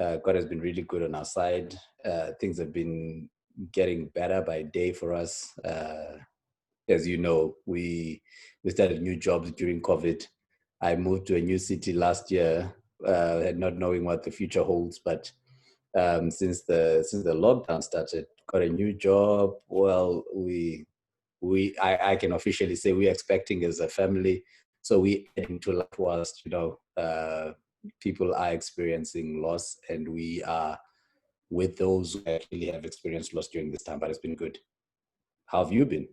God has been really good on our side. Things have been getting better by day for us. As you know, we started new jobs during COVID. I moved to a new city last year, not knowing what the future holds. But since the lockdown started, got a new job. Well, I can officially say we're expecting as a family. So we adding to life whilst people are experiencing loss, and we are with those who actually have experienced loss during this time. But it's been good. How have you been?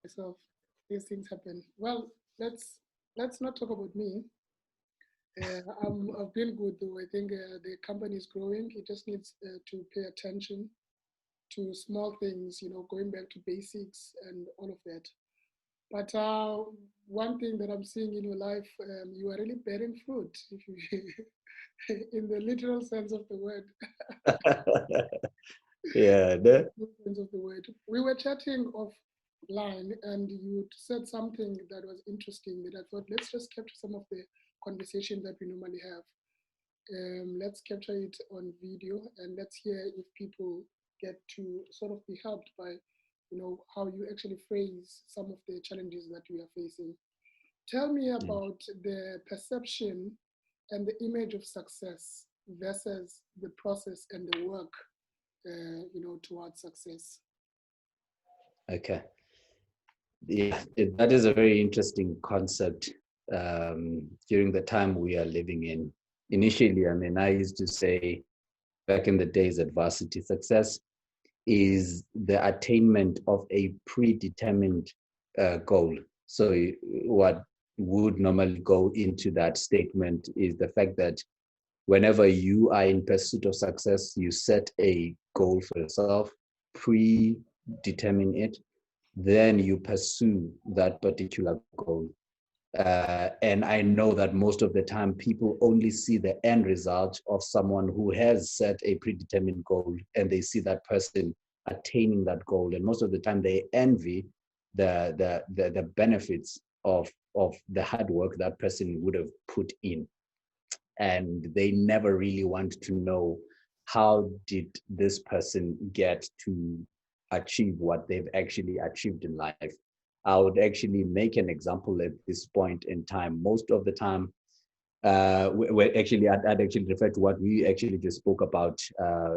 So these things happen. Well, let's not talk about me. I've been good though. I think the company is growing. It just needs to pay attention to small things, going back to basics and all of that. But one thing that I'm seeing in your life, you are really bearing fruit, if you, in the literal sense of the word. Yeah. Sense of the word. We were chatting offline, and you said something that was interesting. That I thought, let's just capture some of the conversation that we normally have. Let's capture it on video, and let's hear if people get to sort of be helped by, how you actually phrase some of the challenges that we are facing. Tell me about the perception and the image of success versus the process and the work, towards success. Okay. Yeah, that is a very interesting concept during the time we are living in. Initially, I used to say back in the days that varsity success is the attainment of a predetermined goal. So what would normally go into that statement is the fact that whenever you are in pursuit of success, you set a goal for yourself, predetermine it, then you pursue that particular goal. And I know that most of the time people only see the end result of someone who has set a predetermined goal, and they see that person attaining that goal. And most of the time they envy the benefits of the hard work that person would have put in. And they never really want to know, how did this person get to achieve what they've actually achieved in life? I would actually make an example at this point in time. Most of the time, I'd actually refer to what we actually just spoke about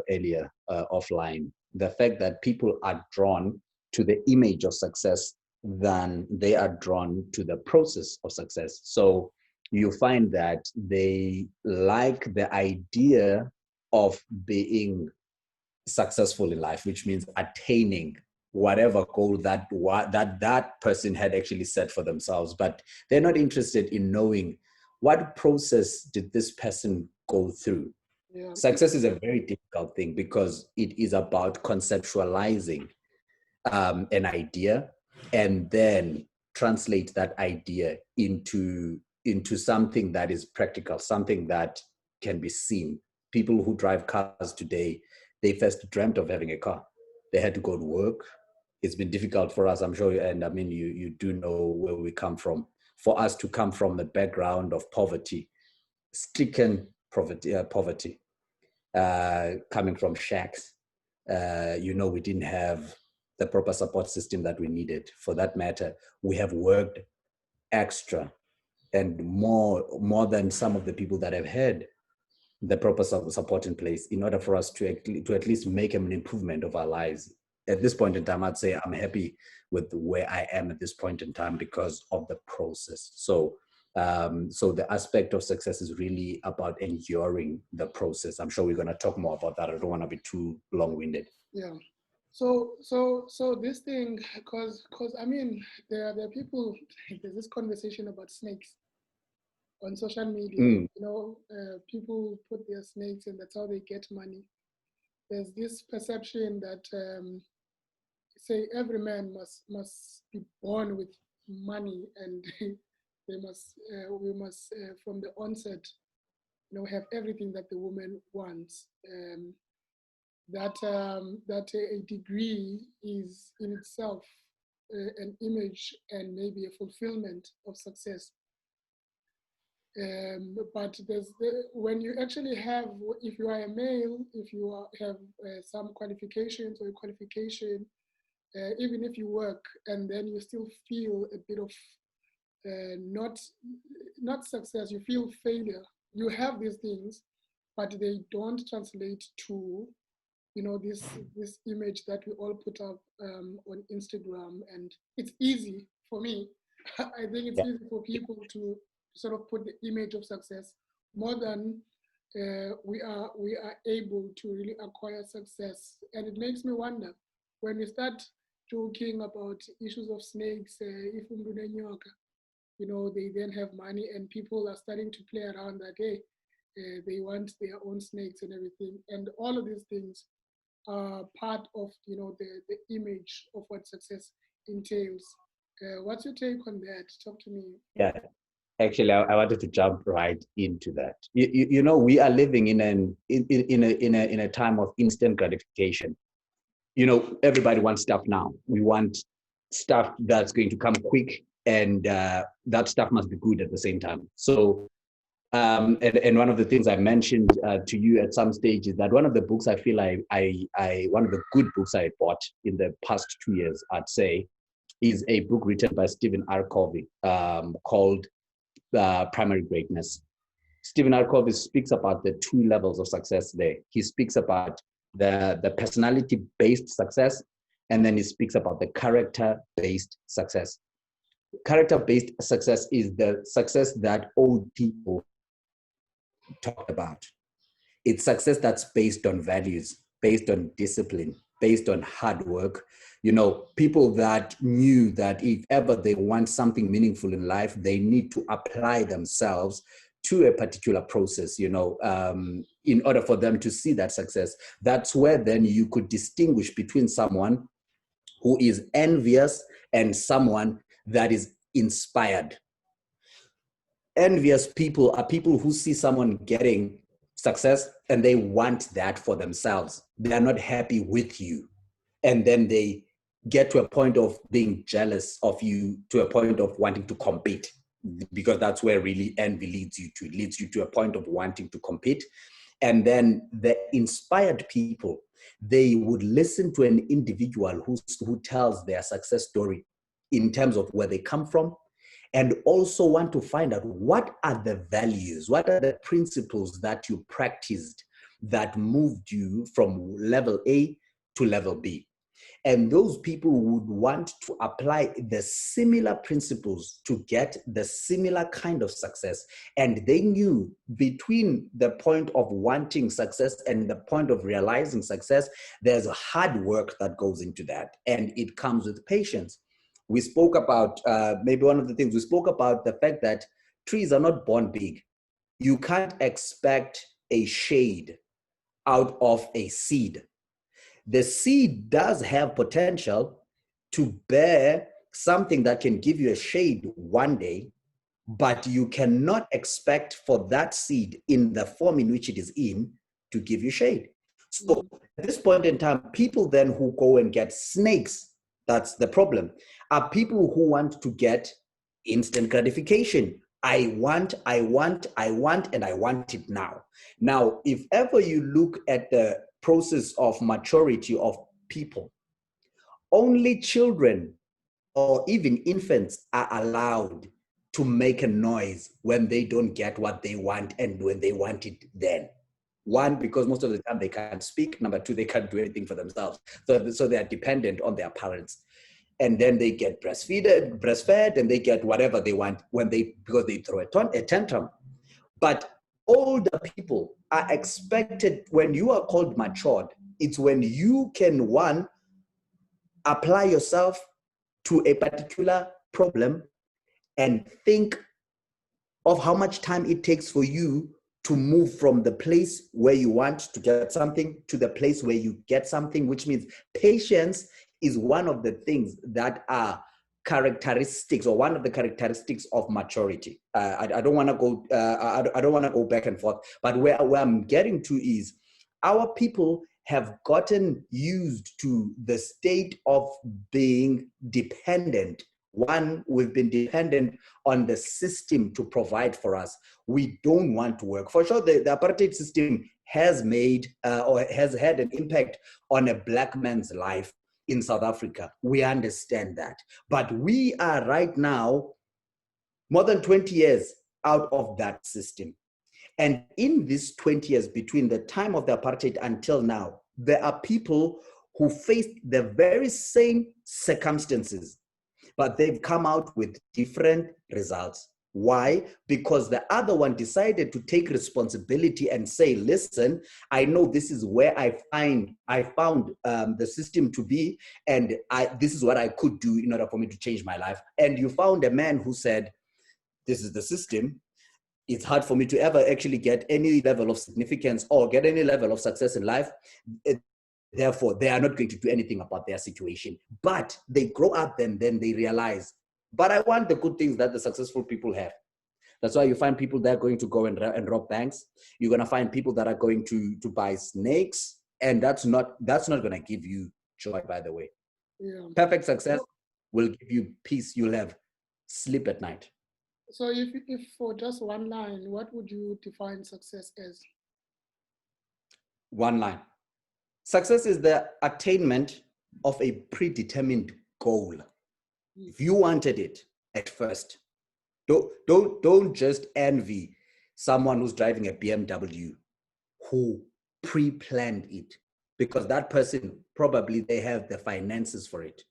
earlier offline. The fact that people are drawn to the image of success than they are drawn to the process of success. So you find that they like the idea of being successful in life, which means attaining whatever goal that person had actually set for themselves. But they're not interested in knowing, what process did this person go through? Yeah. Success is a very difficult thing because it is about conceptualizing an idea and then translate that idea into something that is practical, something that can be seen. People who drive cars today, they first dreamt of having a car. They had to go to work. It's been difficult for us, I'm sure, and you do know where we come from. For us to come from the background of poverty, stricken poverty, coming from shacks, we didn't have the proper support system that we needed. For that matter, we have worked extra and more than some of the people that have had the proper support in place in order for us to at least make an improvement of our lives. At this point in time, I'd say I'm happy with where I am at this point in time because of the process. So the aspect of success is really about enduring the process. I'm sure we're going to talk more about that. I don't want to be too long-winded. Yeah. So this thing, because there are people. There's this conversation about snakes on social media. People put their snakes, and that's how they get money. There's this perception that say every man must be born with money, and we must from the onset, have everything that the woman wants. That a degree is in itself an image and maybe a fulfillment of success. But when you actually have, if you are a male, if you have some qualifications or a qualification, even if you work and then you still feel a bit of not success, you feel failure. You have these things, but they don't translate to, this image that we all put up on Instagram. And it's easy for me. I think it's easy for people to sort of put the image of success more than we are able to really acquire success. And it makes me wonder, when we start joking about issues of snakes, if they then have money, and people are starting to play around that, hey, they want their own snakes and everything. And all of these things are part of, the image of what success entails. What's your take on that? Talk to me. Yeah, actually, I wanted to jump right into that. We are living in a time of instant gratification. Everybody wants stuff now. We want stuff that's going to come quick, and that stuff must be good at the same time. So, and one of the things I mentioned to you at some stage is that one of the books I feel one of the good books I bought in the past 2 years, I'd say, is a book written by Stephen R. Covey called Primary Greatness. Stephen R. Covey speaks about the 2 levels of success there. He speaks about the personality-based success, and then he speaks about the character-based success. Character-based success is the success that old people talked about. It's success that's based on values, based on discipline, based on hard work. People that knew that if ever they want something meaningful in life, they need to apply themselves to a particular process, in order for them to see that success. That's where then you could distinguish between someone who is envious and someone that is inspired. Envious people are people who see someone getting success and they want that for themselves. They are not happy with you. And then they get to a point of being jealous of you, to a point of wanting to compete, because that's where really envy leads you to. It leads you to a point of wanting to compete. And then the inspired people, they would listen to an individual who tells their success story in terms of where they come from, and also want to find out what are the values, what are the principles that you practiced that moved you from level A to level B. And those people would want to apply the similar principles to get the similar kind of success. And they knew between the point of wanting success and the point of realizing success, there's hard work that goes into that. And it comes with patience. We spoke about, maybe one of the things we spoke about, the fact that trees are not born big. You can't expect a shade out of a seed. The seed does have potential to bear something that can give you a shade one day, but you cannot expect for that seed in the form in which it is in to give you shade. So at this point in time, people then who go and get snakes, that's the problem, are people who want to get instant gratification. I want, and I want it now. Now, if ever you look at the process of maturity of people, only children or even infants are allowed to make a noise when they don't get what they want and when they want it then. One, because most of the time they can't speak. Number two, they can't do anything for themselves. So they are dependent on their parents. And then they get breastfed, and they get whatever they want because they throw a tantrum. But older people are expected, when you are called matured, it's when you can, one, apply yourself to a particular problem and think of how much time it takes for you to move from the place where you want to get something to the place where you get something, which means patience is one of the things that are characteristics, or one of the characteristics of maturity. I don't want to go. I don't want to go back and forth. But where I'm getting to is, our people have gotten used to the state of being dependent. One, we've been dependent on the system to provide for us. We don't want to work. For sure, the apartheid system has made or has had an impact on a black man's life in South Africa. We understand that. But we are right now more than 20 years out of that system. And in these 20 years between the time of the apartheid until now, there are people who faced the very same circumstances, but they've come out with different results. Why? Because the other one decided to take responsibility and say, listen, I know this is where I found the system to be, and this is what I could do in order for me to change my life. And you found a man who said, this is the system. It's hard for me to ever actually get any level of significance or get any level of success in life. Therefore, they are not going to do anything about their situation. But they grow up and then they realize, but I want the good things that the successful people have. That's why you find people that are going to go and rob banks. You're going to find people that are going to buy snakes. And that's not going to give you joy, by the way. Yeah. Perfect success will give you peace. You'll have sleep at night. So if for just one line, what would you define success as? One line. Success is the attainment of a predetermined goal. If you wanted it at first, don't just envy someone who's driving a BMW who pre-planned it, because that person probably they have the finances for it.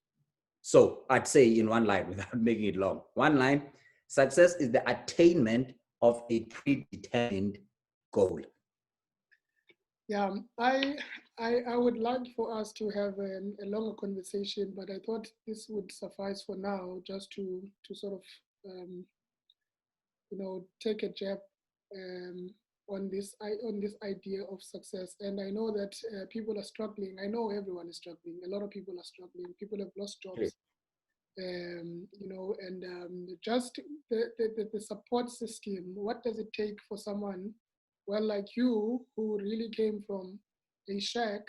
So I'd say in one line, without making it long, one line, success is the attainment of a predetermined goal. Yeah, I would like for us to have a longer conversation, but I thought this would suffice for now, just to sort of take a jab on this idea of success. And I know that people are struggling. I know everyone is struggling. A lot of people are struggling. People have lost jobs. Just the support system. What does it take for someone, well, like you, who really came from a shack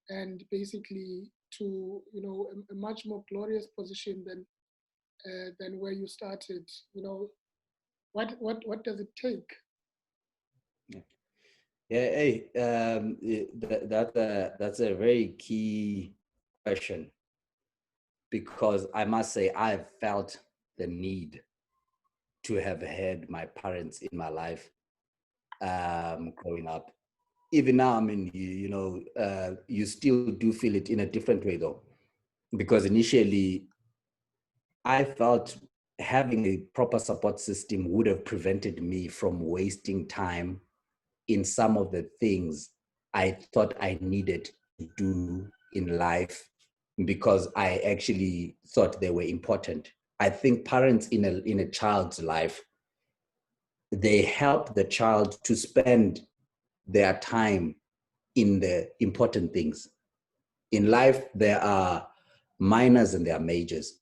and basically to a much more glorious position than where you started? What does it take? Yeah, hey, that's a very key question, because I must say I've felt the need to have had my parents in my life growing up. Even now, I mean, you still do feel it in a different way though, because initially I felt having a proper support system would have prevented me from wasting time in some of the things I thought I needed to do in life, because I actually thought they were important. I think parents in a child's life, they help the child to spend their time in the important things. In life, there are minors and there are majors.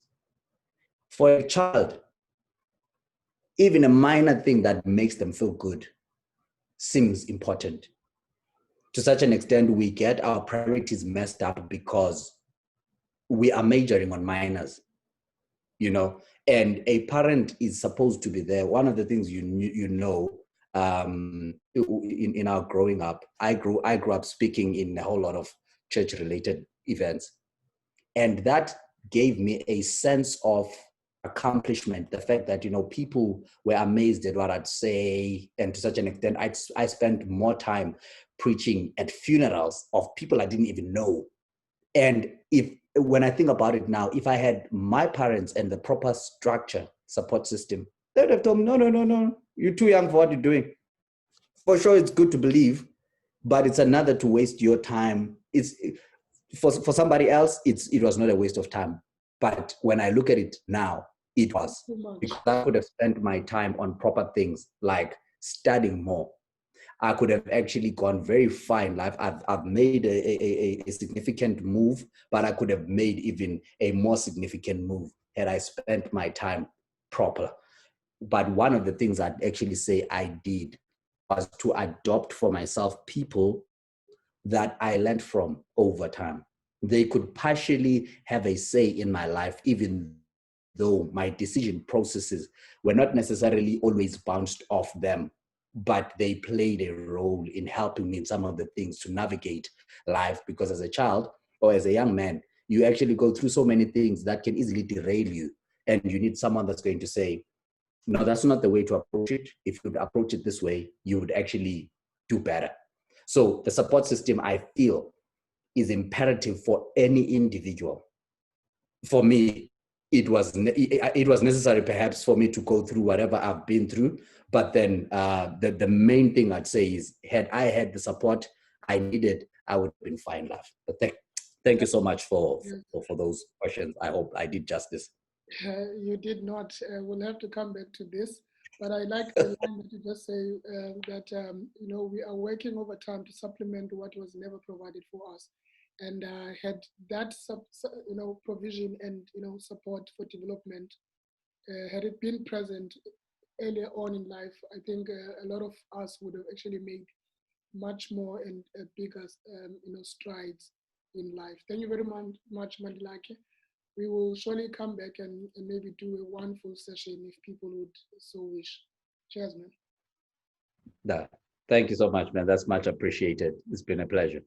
For a child, even a minor thing that makes them feel good seems important. To such an extent, we get our priorities messed up because we are majoring on minors, and a parent is supposed to be there. One of the things in our growing up, I grew up speaking in a whole lot of church-related events, and that gave me a sense of accomplishment. The fact that people were amazed at what I'd say, and to such an extent, I spent more time preaching at funerals of people I didn't even know. And when I think about it now, if I had my parents and the proper structure, support system, they would have told me, no, you're too young for what you're doing. For sure, it's good to believe, but it's another to waste your time. It's for somebody else, it was not a waste of time. But when I look at it now, it was, because I could have spent my time on proper things like studying more. I could have actually gone very far in life. I've made a significant move, but I could have made even a more significant move had I spent my time proper. But one of the things I'd actually say I did was to adopt for myself people that I learned from over time. They could partially have a say in my life, even though my decision processes were not necessarily always bounced off them, but they played a role in helping me in some of the things to navigate life. Because as a child or as a young man, you actually go through so many things that can easily derail you. And you need someone that's going to say, no, that's not the way to approach it. If you would approach it this way, you would actually do better. So the support system, I feel, is imperative for any individual. For me, it was necessary perhaps for me to go through whatever I've been through. But then the main thing I'd say is, had I had the support I needed, I would have been fine, love. But thank you so much for those questions. I hope I did justice. You did not. We'll have to come back to this. But I like the line that you just say that we are working over time to supplement what was never provided for us, and had that provision and support for development, had it been present earlier on in life, I think a lot of us would have actually made much more and bigger strides in life. Thank you very much, Mandilakhe. We will surely come back and maybe do a one full session if people would so wish. Cheers, man. Thank you so much, man. That's much appreciated. It's been a pleasure.